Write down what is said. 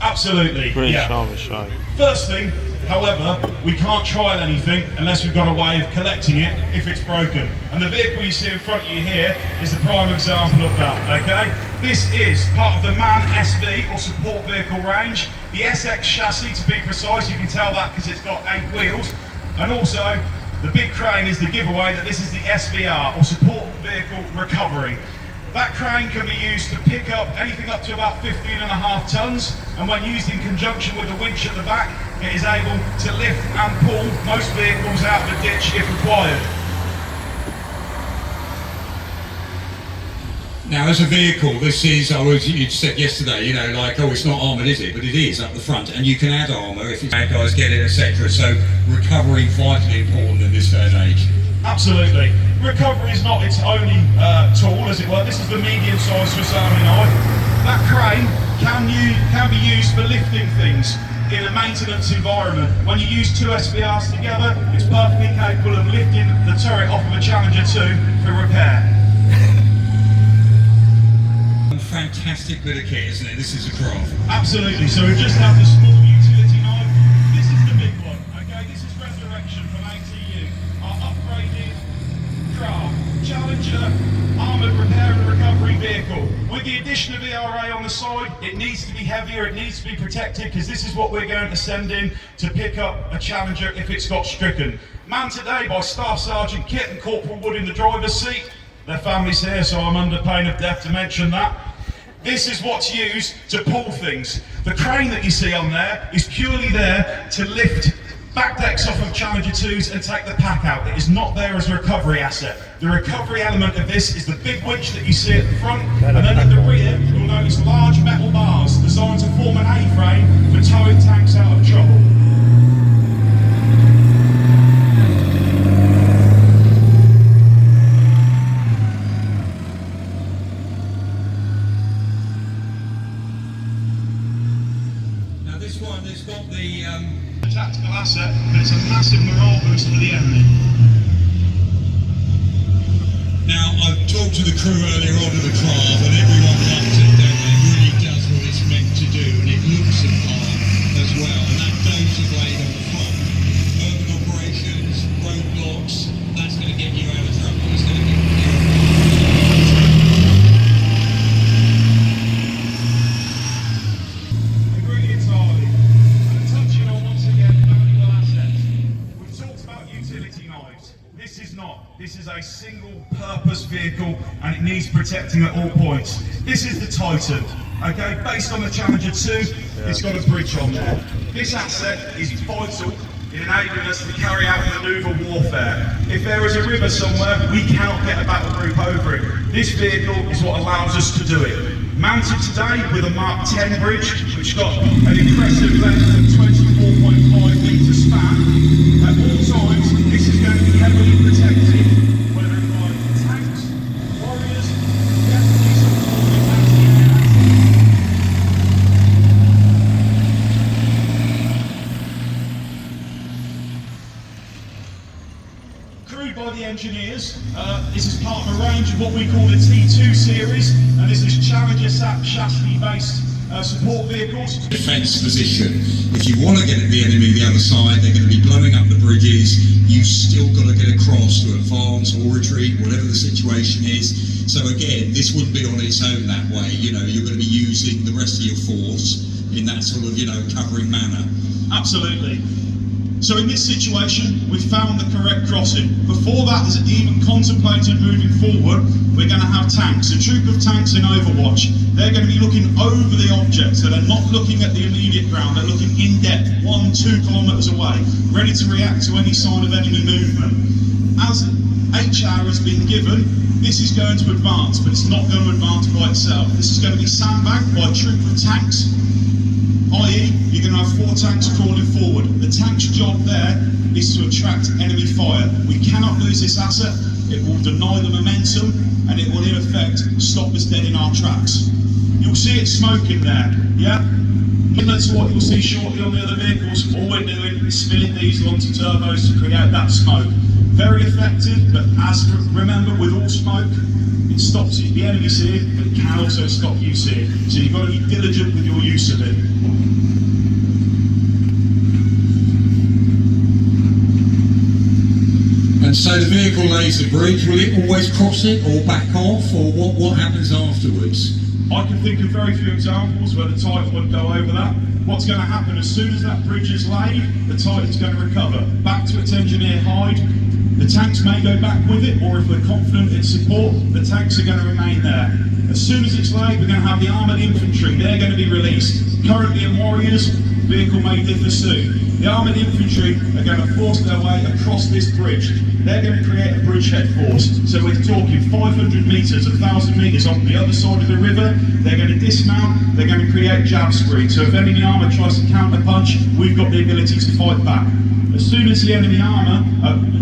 Absolutely. British Army show. First thing, however, we can't trial anything unless we've got a way of collecting it if it's broken. And the vehicle you see in front of you here is the prime example of that, okay? This is part of the MAN SV, or support vehicle range. The SX chassis, to be precise, you can tell that because it's got 8 wheels. And also, the big crane is the giveaway that this is the SVR, or support vehicle recovery. That crane can be used to pick up anything up to about 15.5 tons, and when used in conjunction with a winch at the back, it is able to lift and pull most vehicles out of the ditch if required. Now, as a vehicle, this is, you said yesterday, you know, like, oh, it's not armoured, is it? But it is up the front, and you can add armour if it's bad guys get in, etc. So, recovery vitally important in this day and age. Absolutely. Recovery is not its only tool, as it were. This is the medium-sized Swiss Army knife. That crane can be used for lifting things in a maintenance environment. When you use 2 SVRs together, it's perfectly capable of lifting the turret off of a Challenger 2 for repair. Fantastic bit of kit, isn't it? This is a craft. Absolutely. So we've just had the small utility knife. This is the big one. Okay, this is Resurrection from ATU, our upgraded craft Challenger armoured repair and recovery vehicle. With the addition of ERA on the side, it needs to be heavier, it needs to be protected, because this is what we're going to send in to pick up a Challenger if it's got stricken. Manned today by Staff Sergeant Kit and Corporal Wood in the driver's seat. Their family's here, so I'm under pain of death to mention that. This is what's used to pull things. The crane that you see on there is purely there to lift back decks off of Challenger 2s and take the pack out. It is not there as a recovery asset. The recovery element of this is the big winch that you see at the front, and then at the rear you'll notice large metal bars designed to form an A-frame for towing tanks out of trouble. This one has got the tactical asset, but it's a massive morale boost for the enemy. Now, I've talked to the crew earlier on of the craft, and everyone loves it, don't they? It really does what it's meant to do, and it looks the part as well. And that dozer blade on the front, urban operations, roadblocks, that's going to get you out of trouble. It's going to get you out of This is a single-purpose vehicle, and it needs protecting at all points. This is the Titan, okay? Based on the Challenger 2, it's got a bridge on there. This asset is vital in enabling us to carry out manoeuvre warfare. If there is a river somewhere, we cannot get a battle group over it. This vehicle is what allows us to do it. Mounted today with a Mark 10 bridge, which got an impressive length of 24.5 metre span. At all times, this is going to be heavily protected, whether it's by tanks, warriors, definitely supporting anti-air. Crewed by the engineers, this is part of a range of what we call the T2 series, and this is Challenger chassis-based support vehicles. Defence position. If you want to get at the enemy the other side, they're going to be blowing up the bridges. You've still got to get across to advance or retreat, whatever the situation is. So again, this wouldn't be on its own that way. You know, you're going to be using the rest of your force in that sort of, you know, covering manner. Absolutely. So in this situation, we've found the correct crossing. Before that is even contemplated moving forward, we're going to have tanks. A troop of tanks in Overwatch. They're going to be looking over the objects, so they're not looking at the immediate ground, they're looking in depth, 1-2 kilometres away, ready to react to any sign of enemy movement. As HR has been given, this is going to advance, but it's not going to advance by itself. This is going to be sandbagged by a troop of tanks, i.e. you're going to have 4 tanks crawling forward. The tank's job there is to attract enemy fire. We cannot lose this asset. It will deny the momentum, and it will in effect stop us dead in our tracks. You'll see it smoking there, yeah? Similar to what you'll see shortly on the other vehicles, all we're doing is spilling diesel onto turbos to create that smoke. Very effective, but as remember, with all smoke, it stops the enemy seeing, but it can also stop you seeing. So you've got to be diligent with your use of it. And so the vehicle lays the bridge. Will it always cross it or back off, or what happens afterwards? I can think of very few examples where the Titan would go over that. What's going to happen as soon as that bridge is laid, the Titan's going to recover back to its engineer hide. The tanks may go back with it, or if we're confident in support, the tanks are going to remain there. As soon as it's laid, we're going to have the armoured infantry. They're going to be released. Currently in Warriors, vehicle may differ soon. The armoured infantry are going to force their way across this bridge. They're going to create a bridgehead force. So we're talking 500 metres, 1,000 metres on the other side of the river. They're going to dismount. They're going to create jab screen. So if enemy armour tries to counter punch, we've got the ability to fight back. As soon as the enemy armour